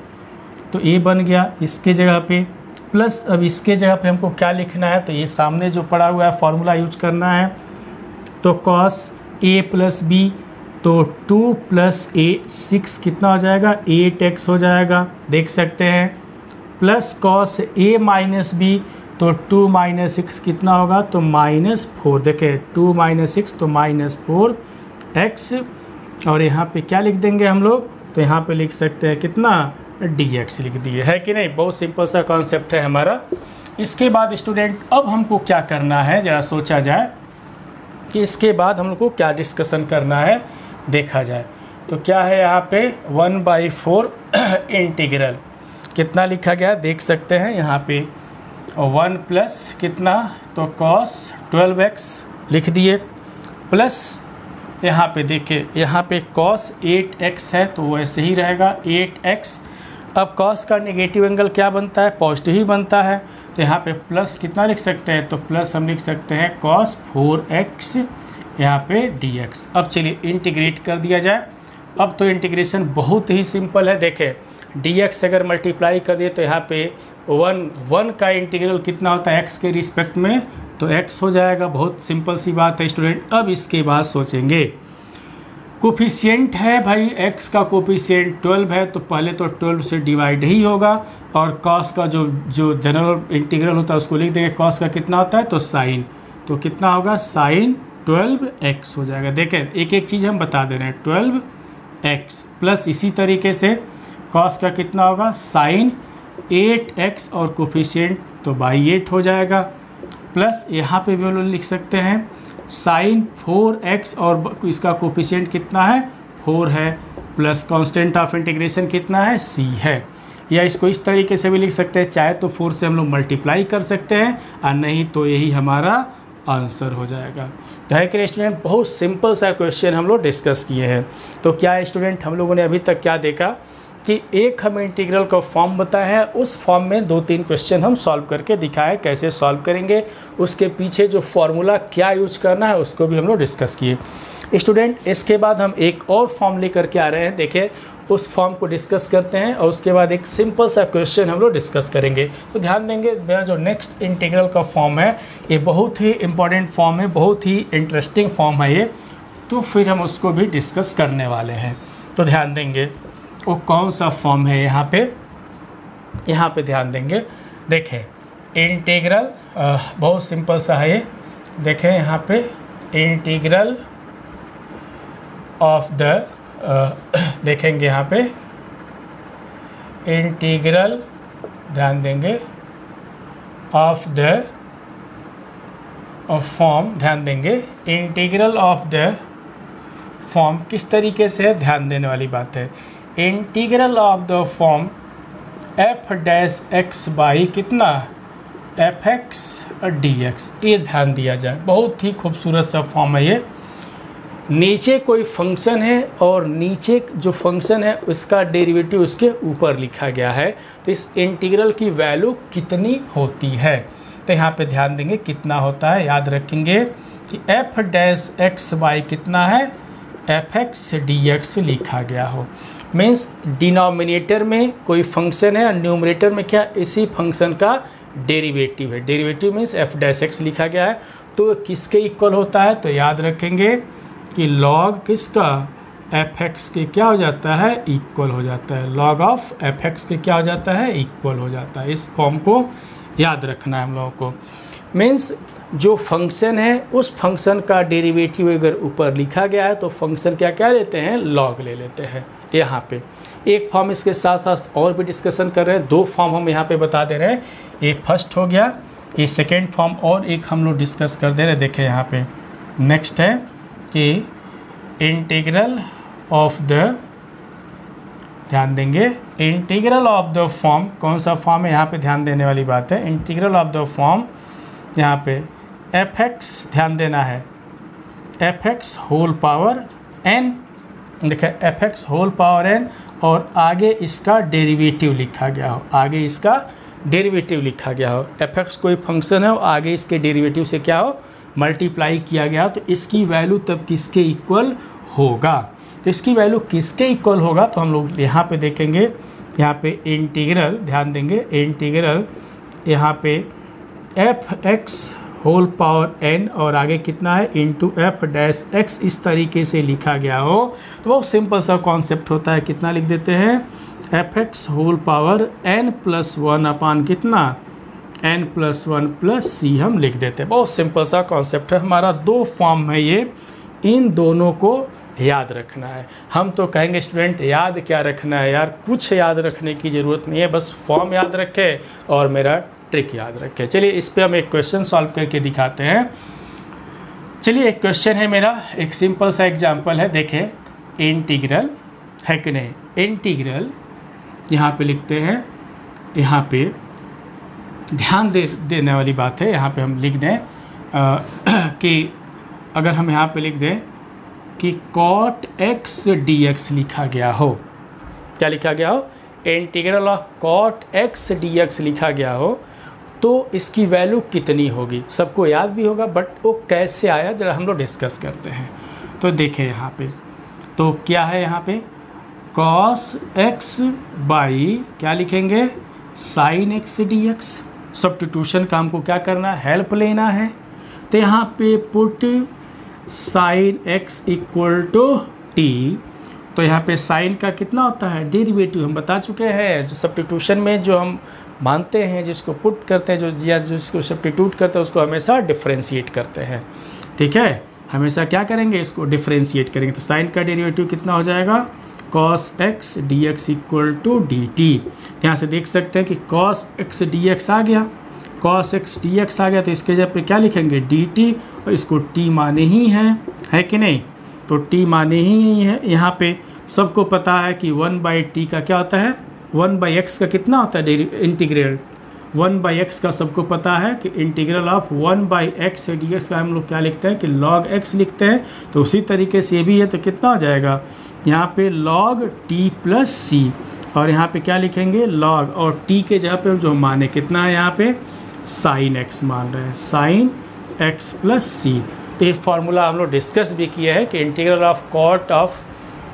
तो ये बन गया इसके जगह पे। प्लस अब इसके जगह पे हमको क्या लिखना है? तो ये सामने जो पड़ा हुआ है फार्मूला यूज करना है। तो cos a प्लस बी, तो 2 प्लस a 6 कितना हो जाएगा? 8x हो जाएगा, देख सकते हैं। Plus cos a minus B, तो 2 माइनस 6 कितना होगा? तो -4। देखें 2 माइनस 6 तो -4x, और यहाँ पे क्या लिख देंगे हम लोग? तो यहाँ पे लिख सकते हैं कितना? dx लिख दिए, है कि नहीं। बहुत सिंपल सा कॉन्सेप्ट है हमारा। इसके बाद स्टूडेंट अब हमको क्या करना है, ज़रा सोचा जाए कि इसके बाद हम लोग को क्या डिस्कशन करना है, देखा जाए तो क्या है यहाँ पे 1/4 इंटीग्रल कितना लिखा गया देख सकते हैं यहाँ पे 1 प्लस कितना तो cos 12x लिख दिए, प्लस यहाँ पे देखिए यहाँ पे cos 8x है तो वैसे ही रहेगा 8x। अब cos का नेगेटिव एंगल क्या बनता है, पॉजिटिव ही बनता है, तो यहाँ पे प्लस कितना लिख सकते हैं, तो प्लस हम लिख सकते हैं cos 4x यहाँ पे dx। अब चलिए इंटीग्रेट कर दिया जाए। अब तो इंटीग्रेशन बहुत ही सिंपल है। देखें dx अगर मल्टीप्लाई कर दिए तो यहाँ पे 1 का इंटीग्रल कितना होता है x के रिस्पेक्ट में, तो x हो जाएगा। बहुत सिंपल सी बात है स्टूडेंट। अब इसके बाद सोचेंगे कोफिशिएंट है भाई, x का कोफिशिएंट 12 है तो पहले तो 12 से डिवाइड ही होगा, और cos का जो जनरल इंटीग्रल होता है उसको लिख देंगे। cos का कितना होता है तो साइन, तो कितना होगा साइन 12x हो जाएगा। देखें एक एक चीज़ हम बता दे रहे हैं, 12x प्लस इसी तरीके से cos का कितना होगा साइन 8x और कोफिशिएंट तो बाई 8 हो जाएगा, प्लस यहाँ पे भी हम लोग लिख सकते हैं साइन 4x और इसका कोफिशिएंट कितना है 4 है, प्लस कांस्टेंट ऑफ इंटीग्रेशन कितना है c है। या इसको इस तरीके से भी लिख सकते हैं, चाहे तो 4 से हम लोग मल्टीप्लाई कर सकते हैं और नहीं तो यही हमारा आंसर हो जाएगा। तो है कि स्टूडेंट बहुत सिंपल सा क्वेश्चन हम लोग डिस्कस किए हैं। तो क्या स्टूडेंट हम लोगों ने अभी तक क्या देखा कि एक हम इंटीग्रल का फॉर्म बताया है, उस फॉर्म में 2-3 क्वेश्चन हम सॉल्व करके दिखाए, कैसे सॉल्व करेंगे, उसके पीछे जो फॉर्मूला क्या यूज करना है उसको भी हम लोग डिस्कस किए। स्टूडेंट इसके बाद हम एक और फॉर्म लेकर के आ रहे हैं, देखिए उस फॉर्म को डिस्कस करते हैं और उसके बाद एक सिंपल सा क्वेश्चन हम लोग डिस्कस करेंगे। तो ध्यान देंगे मेरा जो नेक्स्ट इंटीग्रल का फॉर्म है ये बहुत ही इंपॉर्टेंट फॉर्म है, बहुत ही इंटरेस्टिंग फॉर्म है ये, तो फिर हम उसको भी डिस्कस करने वाले हैं। तो ध्यान देंगे वो कौन सा फॉर्म है, यहाँ पे ध्यान देंगे। देखें इंटीग्रल बहुत सिंपल सा है ये, देखें यहाँ पे इंटीग्रल ऑफ द देखेंगे यहाँ पे इंटीग्रल ध्यान देंगे ऑफ द फॉर्म, ध्यान देंगे इंटीग्रल ऑफ द फॉर्म किस तरीके से है, ध्यान देने वाली बात है। Integral of the form F dash x by कितना एफ एक्स डी एक्स, ये ध्यान दिया जाए। बहुत ही खूबसूरत सा फॉर्म है ये। नीचे कोई फंक्शन है और नीचे जो फंक्शन है उसका डेरिवेटिव उसके ऊपर लिखा गया है, तो इस इंटीग्रल की वैल्यू कितनी होती है। तो यहाँ पे ध्यान देंगे कितना होता है, याद रखेंगे कि एफ डैश एक्स बाई कितना है एफ एक्स डी एक्स लिखा गया हो। मीन्स डिनोमिनेटर में कोई फंक्शन है और न्यूमरेटर में क्या इसी फंक्शन का डेरिवेटिव है। Derivative means F dash x लिखा गया है, तो किसके इक्वल होता है, तो याद रखेंगे कि लॉग किसका एफ एक्स के क्या हो जाता है इक्वल हो जाता है, लॉग ऑफ एफ एक्स के क्या हो जाता है इक्वल हो जाता है। इस फॉर्म को याद रखना है हम लोगों को। मीन्स जो फंक्शन है उस फंक्शन का डेरिवेटिव अगर ऊपर लिखा गया है तो फंक्शन क्या लेते हैं लॉग ले लेते हैं। यहाँ पे एक फॉर्म इसके साथ साथ और भी डिस्कशन कर रहे हैं, 2 फॉर्म हम यहाँ पे बता दे रहे हैं। ये फर्स्ट हो गया, ये सेकेंड फॉर्म और एक हम लोग डिस्कस कर दे रहे हैं। देखें यहाँ पे नेक्स्ट है कि इंटीग्रल ऑफ द, ध्यान देंगे इंटीग्रल ऑफ द फॉर्म कौन सा फॉर्म है, यहाँ पे ध्यान देने वाली बात है। इंटीग्रल ऑफ द फॉर्म यहाँ पे एफ एक्स ध्यान देना है f x whole power n, देखिए f x whole power N और आगे इसका डेरिवेटिव लिखा गया हो, आगे इसका डेरिवेटिव लिखा गया हो। एफ एक्स कोई फंक्शन है और आगे इसके डेरिवेटिव से क्या हो मल्टीप्लाई किया गया, तो इसकी वैल्यू तब किसके इक्वल होगा। तो इसकी वैल्यू किसके इक्वल होगा, तो हम लोग यहाँ पे देखेंगे, यहाँ पे इंटीग्रल ध्यान देंगे इंटीग्रल यहाँ पे F x whole power N और आगे कितना है इंटू एफ डैश एक्स इस तरीके से लिखा गया हो, तो बहुत सिंपल सा कॉन्सेप्ट होता है। कितना लिख देते हैं F x whole power N plus 1 upon कितना एन प्लस 1 प्लस सी हम लिख देते हैं। बहुत सिंपल सा कॉन्सेप्ट है हमारा। 2 फॉर्म है ये, इन दोनों को याद रखना है। हम तो कहेंगे स्टूडेंट याद क्या रखना है यार, कुछ याद रखने की ज़रूरत नहीं है, बस फॉर्म याद रखें और मेरा ट्रिक याद रखें। चलिए इस पे हम एक क्वेश्चन सॉल्व करके दिखाते हैं। चलिए एक क्वेश्चन है मेरा, एक सिंपल सा एग्जांपल है, देखें इंटीग्रल है कि नहीं। इंटीग्रल यहाँ पे लिखते हैं, यहाँ पे ध्यान देने वाली बात है, यहाँ पे हम लिख दें कि अगर हम यहाँ पे लिख दें कि cot x dx लिखा गया हो, क्या लिखा गया हो, integral of cot x dx लिखा गया हो, तो इसकी वैल्यू कितनी होगी। सबको याद भी होगा, बट वो कैसे आया जरा हम लोग डिस्कस करते हैं। तो देखें यहाँ पे, तो क्या है यहाँ पे cos x बाई क्या लिखेंगे sin x dx। सब्स्टिट्यूशन का हमको क्या करना है, हेल्प लेना है। तो यहाँ पे put sin x equal to T, तो यहाँ पे sin का कितना होता है डेरिवेटिव, हम बता चुके हैं। जो सब्स्टिट्यूशन में जो हम मानते हैं, जिसको पुट करते हैं, जो या जिसको सब्स्टिट्यूट करते हैं, उसको हमेशा डिफ्रेंशिएट करते हैं। ठीक है, हमेशा क्या करेंगे, इसको डिफ्रेंशिएट करेंगे। तो sin का डेरिवेटिव कितना हो जाएगा cos x dx equal to D T. यहाँ से देख सकते हैं कि cos x dx आ गया, cos x dx आ गया, तो इसके जगह पे क्या लिखेंगे dt, और इसको t माने ही है कि नहीं। तो t माने ही है। यहाँ पे सबको पता है कि 1/t का क्या होता है, 1/x का कितना होता है इंटीग्रल, 1/x का सबको पता है कि इंटीग्रल ऑफ 1/x dx का हम लोग क्या लिखते हैं कि log x लिखते हैं। तो उसी तरीके से भी है, तो कितना हो जाएगा यहाँ पे log t प्लस सी, और यहाँ पे क्या लिखेंगे log, और t के जगह पे जो माने कितना है यहाँ पे sin x मान रहे हैं, sin x प्लस सी। तो ये फार्मूला हम लोग डिस्कस भी किए हैं कि integral of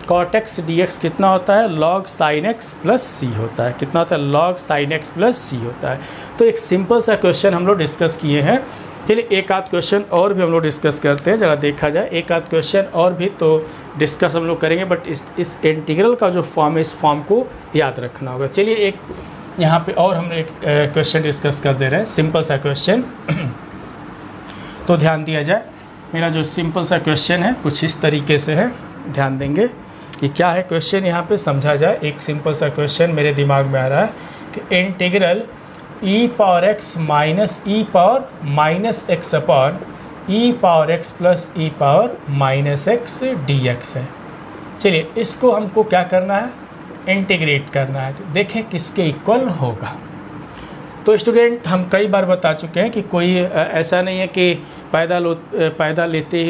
cot x dx कितना होता है log sin x प्लस सी होता है। कितना होता है log sin x प्लस सी होता है। तो एक सिंपल सा क्वेश्चन हम लोग डिस्कस किए हैं। चलिए एक आध क्वेश्चन और भी हम लोग डिस्कस करते हैं, ज़रा देखा जाए एक आध क्वेश्चन और भी तो डिस्कस हम लोग करेंगे, बट इस इंटीग्रल का जो फॉर्म है, इस फॉर्म को याद रखना होगा। चलिए एक यहाँ पे और हम एक क्वेश्चन डिस्कस कर दे रहे हैं, सिंपल सा क्वेश्चन। तो ध्यान दिया जाए, मेरा जो सिंपल सा क्वेश्चन है कुछ इस तरीके से है, ध्यान देंगे कि क्या है क्वेश्चन, यहाँ पे समझा जाए। एक सिंपल सा क्वेश्चन मेरे दिमाग में आ रहा है कि integral e power x minus e power minus x upon e power x plus e power minus x d x है। चलिए इसको हमको क्या करना है, इंटीग्रेट करना है। तो देखें किसके इक्वल होगा। तो स्टूडेंट हम कई बार बता चुके हैं कि कोई ऐसा नहीं है कि पैदा लेते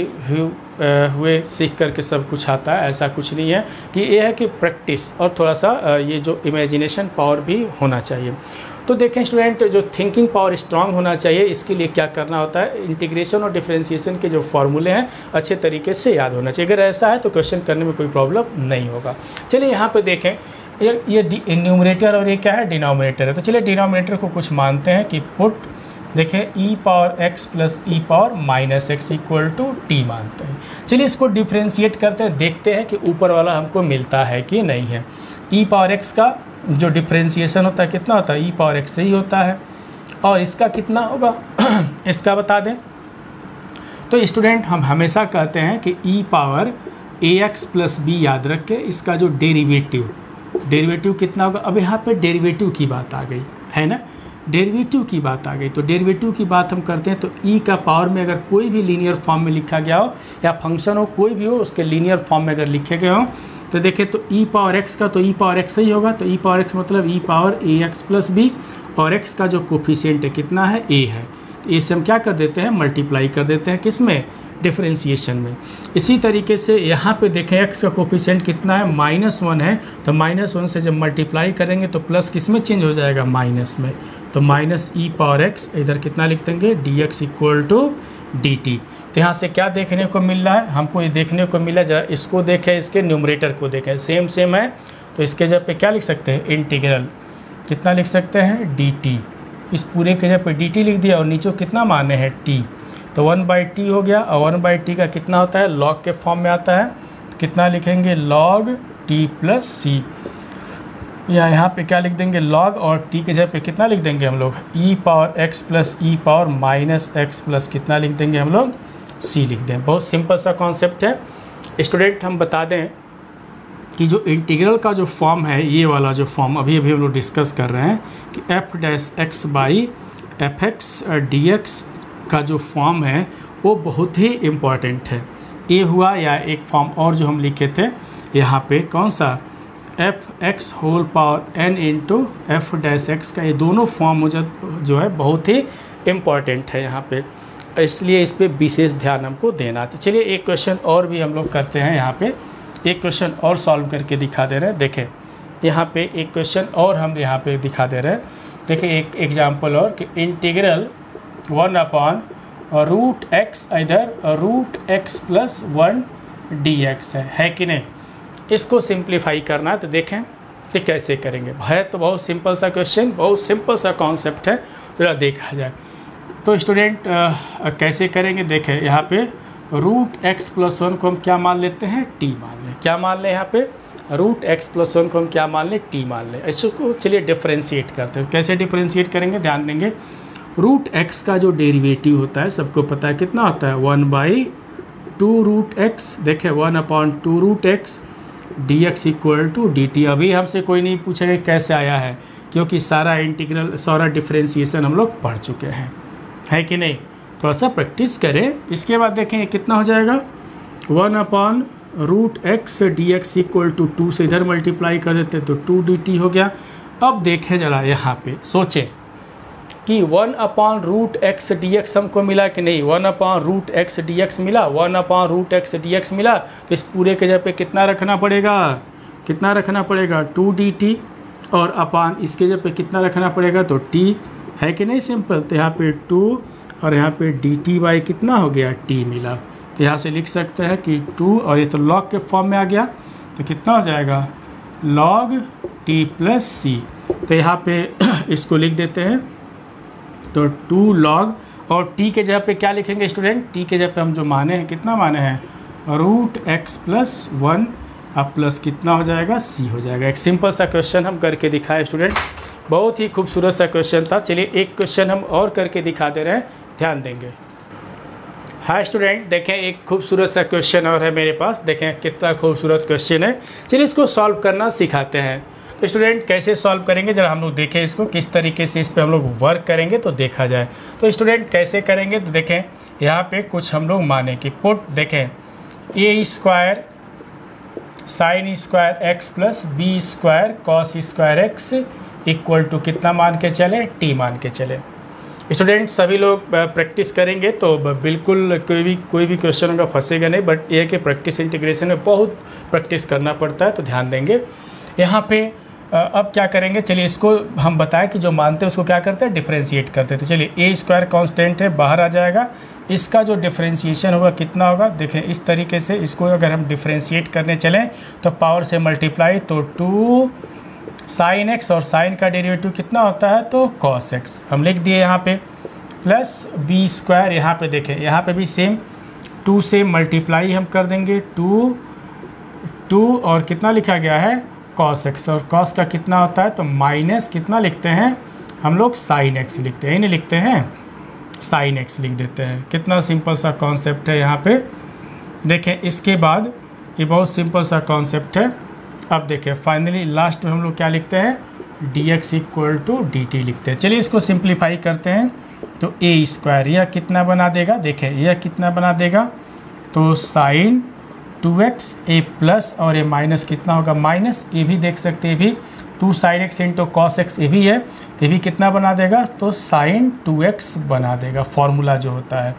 हुए सीख करके सब कुछ आता है, ऐसा कुछ नहीं है। कि ये है कि प्रैक्टिस और थोड़ा सा ये जो इमेजिनेशन पावर भी होना चाहिए। तो देखें स्टूडेंट, जो थिंकिंग पावर स्ट्रांग होना चाहिए, इसके लिए क्या करना होता है, इंटीग्रेशन और डिफरेंशिएशन के जो फॉर्मूले हैं अच्छे तरीके से याद होना चाहिए। अगर ऐसा है तो क्वेश्चन करने में कोई प्रॉब्लम नहीं होगा। चलिए यहाँ पे देखें, ये न्यूमरेटर और ये क्या है, डिनोमिनेटर है। तो चलिए डिनोमिनेटर को कुछ मानते हैं कि पुट, देखें e power x plus e power minus x equal to t मानते हैं। चलिए इसको डिफ्रेंशिएट करते हैं, देखते हैं कि ऊपर वाला हमको मिलता है कि नहीं है। ई पावर x का जो डिफ्रेंशिएशन होता है कितना होता है, ई पावर x से ही होता है, और इसका कितना होगा इसका बता दें। तो स्टूडेंट हम हमेशा कहते हैं कि ई पावर ax प्लस बी याद रख के इसका जो डेरिवेटिव कितना होगा। अब यहाँ पे डेरिवेटिव की बात आ गई है ना, डेरिवेटिव की बात आ गई। तो डेरिवेटिव की बात हम करते हैं तो ई का पावर में अगर कोई भी लीनियर फॉर्म में लिखा गया हो, या फंक्शन हो कोई भी हो, उसके लीनियर फॉर्म में अगर लिखे गए हो, तो देखें तो ई पावर एक्स का तो ई पावर एक्स ही होगा। तो ई पावर एक्स मतलब ई पावर ए एक्स प्लस बी, और एक्स का जो कोफिशिएंट है कितना है, ए है। तो ए से हम क्या कर देते हैं, मल्टीप्लाई कर देते हैं, किस में, डिफरेंशिएशन में। इसी तरीके से यहाँ पे देखें एक्स का कोफिशिएंट कितना है, -1 है। तो -1 से जब मल्टीप्लाई करेंगे तो प्लस किस में चेंज हो जाएगा, माइनस में। तो माइनस ई पावर एक्स, इधर कितना लिख देंगे, D X equal to D T. तो यहाँ से क्या देखने को मिल रहा है, हमको ये देखने को मिला, जरा इसको देखें, इसके न्यूमरेटर को देखें, सेम है। तो इसके जगह पे क्या लिख सकते हैं, इंटीग्रल कितना लिख सकते हैं, डी टी। इस पूरे के जगह पे डी टी लिख दिया, और नीचे कितना माने हैं, टी। तो 1/t हो गया, और 1/t का कितना होता है, लॉग के फॉर्म में आता है। तो कितना लिखेंगे, log t प्लस सी, या यहाँ पे क्या लिख देंगे, log, और t के जगह पे कितना लिख देंगे हम लोग, e power x plus e power minus x plus कितना लिख देंगे हम लोग, c लिख दें। बहुत सिंपल सा कॉन्सेप्ट है। स्टूडेंट हम बता दें कि जो इंटीग्रल का जो फॉर्म है, ये वाला जो फॉर्म अभी हम लोग डिस्कस कर रहे हैं कि F dash x by F x d x का जो फॉर्म है वो बहुत ही इम्पॉर्टेंट है। ये हुआ, या एक फॉर्म और जो हम लिखे थे यहाँ पे, कौन सा, F x whole power N into F dash X का, ये दोनों फॉर्म जो है बहुत ही इम्पॉर्टेंट है यहाँ पे, इसलिए इस पर विशेष ध्यान हमको देना। तो चलिए एक क्वेश्चन और भी हम लोग करते हैं यहाँ पे, एक क्वेश्चन और सॉल्व करके दिखा दे रहे हैं। देखें यहाँ पे एक क्वेश्चन और हम यहाँ पे दिखा दे रहे हैं। देखें एक एग्जांपल और कि इंटीग्रल 1/√x इधर √x+1 dx है कि नहीं। इसको सिंप्लीफाई करना है, तो देखें कि कैसे करेंगे। है तो बहुत सिंपल सा क्वेश्चन, बहुत सिंपल सा कॉन्सेप्ट है, जरा देखा जाए तो स्टूडेंट कैसे करेंगे। देखें यहाँ पे √x+1 को हम क्या मान लेते हैं, t मान लें। क्या मान लें यहाँ पे, √x+1 को हम क्या मान लें, t मान लें। इसको चलिए डिफ्रेंशिएट करते हैं। कैसे डिफ्रेंशिएट करेंगे, ध्यान देंगे। √x का जो डेरिवेटिव होता है सबको पता है कितना होता है, 1/2√x। देखें 1/2√x dx = dt। अभी हमसे कोई नहीं पूछेगा कैसे आया है, क्योंकि सारा इंटीग्रल, सारा डिफ्रेंशिएशन हम लोग पढ़ चुके हैं, है कि नहीं। थोड़ा सा प्रैक्टिस करें। इसके बाद देखें कितना हो जाएगा, 1/√x dx = 2 से इधर मल्टीप्लाई कर देते तो 2 dt हो गया। अब देखें जरा यहाँ पे, सोचें कि 1/√x dx हमको मिला कि नहीं, 1/√x dx मिला, 1/√x dx मिला, तो इस पूरे के जगह पे कितना रखना पड़ेगा, कितना रखना पड़ेगा, 2 dt, और अपान इसके जगह पे कितना रखना पड़ेगा, तो t, है कि नहीं, सिंपल। तो यहाँ पे 2 और यहाँ पे dt बाई कितना हो गया, t मिला। तो यहाँ से लिख सकते हैं कि 2, और ये तो log के फॉर्म में आ गया, तो कितना हो जाएगा, log t + c। तो यहाँ पे इसको लिख देते हैं, तो 2 log, और t के जगह पे क्या लिखेंगे स्टूडेंट, t के जगह पे हम जो माने हैं, कितना माने हैं, √x+1, अब प्लस कितना हो जाएगा, c हो जाएगा। एक सिंपल सा क्वेश्चन हम करके दिखाए स्टूडेंट, बहुत ही खूबसूरत सा क्वेश्चन था। चलिए एक क्वेश्चन हम और करके दिखा दे रहे हैं, ध्यान देंगे। हाँ स्टूडेंट, देखें एक खूबसूरत सा क्वेश्चन और है मेरे पास। देखें कितना खूबसूरत क्वेश्चन है। चलिए इसको सॉल्व करना सिखाते हैं। तो स्टूडेंट कैसे सॉल्व करेंगे, जरा हम लोग देखें इसको, किस तरीके से इस पर हम लोग वर्क करेंगे तो देखा जाए। तो स्टूडेंट कैसे करेंगे, तो देखें यहाँ पे कुछ हम लोग माने कि पुट, देखें a² sin² x + b² cos² x = कितना मान के चले, t मान के चले। स्टूडेंट सभी लोग प्रैक्टिस करेंगे तो बिल्कुल कोई भी क्वेश्चन होगा फंसेगा नहीं, बट ये है कि प्रैक्टिस इंटीग्रेशन में बहुत प्रैक्टिस करना पड़ता है, तो ध्यान देंगे। यहाँ पे अब क्या करेंगे, चलिए इसको हम बताएं कि जो मानते हैं उसको क्या करते हैं, डिफ्रेंशिएट करते हैं। तो चलिए a² कांस्टेंट है, बाहर आ जाएगा, इसका जो डिफ्रेंशिएशन होगा कितना होगा, देखें इस तरीके से इसको अगर हम डिफ्रेंशिएट करने चलें तो पावर से मल्टीप्लाई, तो 2 sin x, और साइन का डेरिवेटिव कितना होता है, तो cos x हम लिख दिए यहाँ पे, प्लस b², यहाँ पे देखें यहाँ पे भी सेम 2 से मल्टीप्लाई हम कर देंगे, 2 और कितना लिखा गया है, cos x, और cos का कितना होता है, तो माइनस कितना लिखते हैं हम लोग, sin x लिखते हैं, नहीं लिखते हैं, sin x लिख देते हैं। कितना सिंपल सा कॉन्सेप्ट है यहाँ पे। देखें इसके बाद ये बहुत सिंपल सा कॉन्सेप्ट है। अब देखें फाइनली लास्ट में हम लोग क्या लिखते हैं, dx = dt लिखते हैं। चलिए इसको सिंप्लीफाई करते हैं, तो a² यह कितना बना देगा, देखें यह कितना बना देगा, तो sin 2x a प्लस और a माइनस कितना होगा, माइनस, ये भी देख सकते हैं, भी 2 sin x × cos x ये भी है, तो ये भी कितना बना देगा, तो sin 2x बना देगा, फॉर्मूला जो होता है।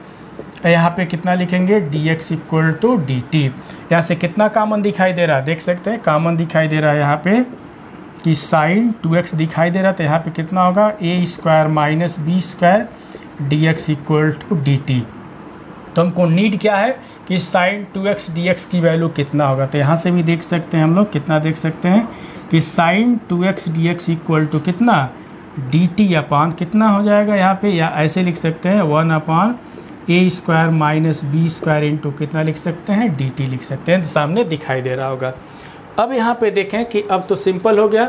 यहाँ पे कितना लिखेंगे, dx = dt। यहाँ से कितना कॉमन दिखाई दे रहा है, देख सकते हैं कॉमन दिखाई दे रहा है यहाँ पे कि sin 2x दिखाई दे रहा है, तो यहाँ पे कितना होगा, a² - b² dx = dt। तो हमको नीड क्या है कि sin 2x dx की वैल्यू कितना होगा, तो यहाँ से भी देख सकते हैं हम लोग, कितना देख सकते हैं कि sin 2x dx = कितना, dt अपान कितना हो जाएगा यहाँ पे, या ऐसे लिख सकते हैं 1/a² - b² कितना लिख सकते हैं, dt लिख सकते हैं, तो सामने दिखाई दे रहा होगा। अब यहाँ पे देखें कि अब तो सिंपल हो गया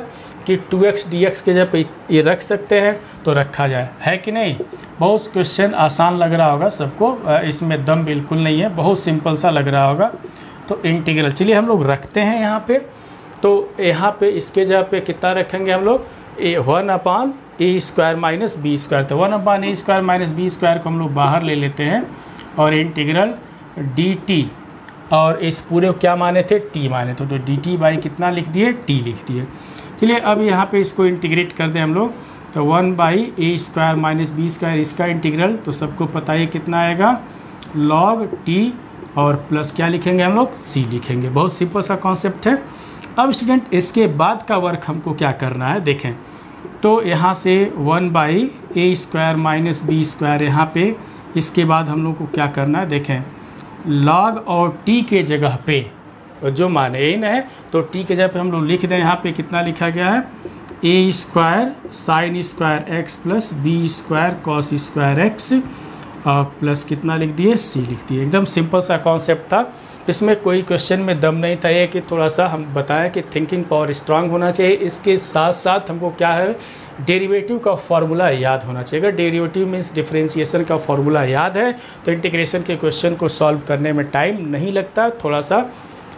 कि 2x dx के जब ये रख सकते हैं तो रखा जाए, है कि नहीं। बहुत क्वेश्चन आसान लग रहा होगा सबको, इसमें दम बिल्कुल नहीं है, बहुत सिंपल सा लग रहा होगा। तो इंटीग्रल, चलिए हम लोग रखते हैं यहाँ पे। तो यहाँ पे इसके जगह पे कितना रखेंगे हम लोग, 1/a² माइनस b²। तो 1/a² माइनस b² को हम लोग बाहर ले लेते हैं और इंटीग्रल dt, और इस पूरे को क्या माने थे, t माने, तो dt बाई कितना लिख दिए, t लिख दिए। चलिए अब यहाँ पे इसको इंटीग्रेट कर दें हम लोग, तो 1/a² माइनस b², इसका इंटीग्रल तो सबको पता है कितना आएगा, log t, और प्लस क्या लिखेंगे हम लोग, c लिखेंगे। बहुत सिंपल सा कॉन्सेप्ट है। अब स्टूडेंट इसके बाद का वर्क हमको क्या करना है, देखें तो यहाँ से 1/a² माइनस b², यहाँ पे इसके बाद हम लोग को क्या करना है, देखें log और t के जगह पे जो मान है n है, तो t के जगह पे हम लोग लिख दें, यहाँ पे कितना लिखा गया है, a² sin² x plus b² cos² x, और प्लस कितना लिख दिए, c लिख दिए। एकदम सिंपल सा कॉन्सेप्ट था, इसमें कोई क्वेश्चन में दम नहीं था। ये कि थोड़ा सा हम बताएं कि थिंकिंग पावर स्ट्रांग होना चाहिए, इसके साथ साथ हमको क्या है, डेरिवेटिव का फॉर्मूला याद होना चाहिए। अगर डेरिवेटिव मीन्स डिफरेंशिएशन का फॉर्मूला याद है तो इंटीग्रेशन के क्वेश्चन को सॉल्व करने में टाइम नहीं लगता। थोड़ा सा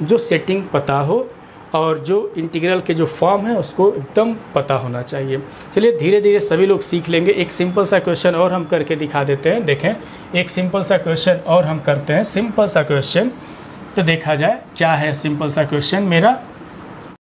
जो सेटिंग पता हो और जो इंटीग्रल के जो फॉर्म है उसको एकदम पता होना चाहिए। चलिए धीरे धीरे सभी लोग सीख लेंगे। एक सिंपल सा क्वेश्चन और हम करके दिखा देते हैं। देखें एक सिंपल सा क्वेश्चन और हम करते हैं, सिंपल सा क्वेश्चन। तो देखा जाए क्या है सिंपल सा क्वेश्चन मेरा।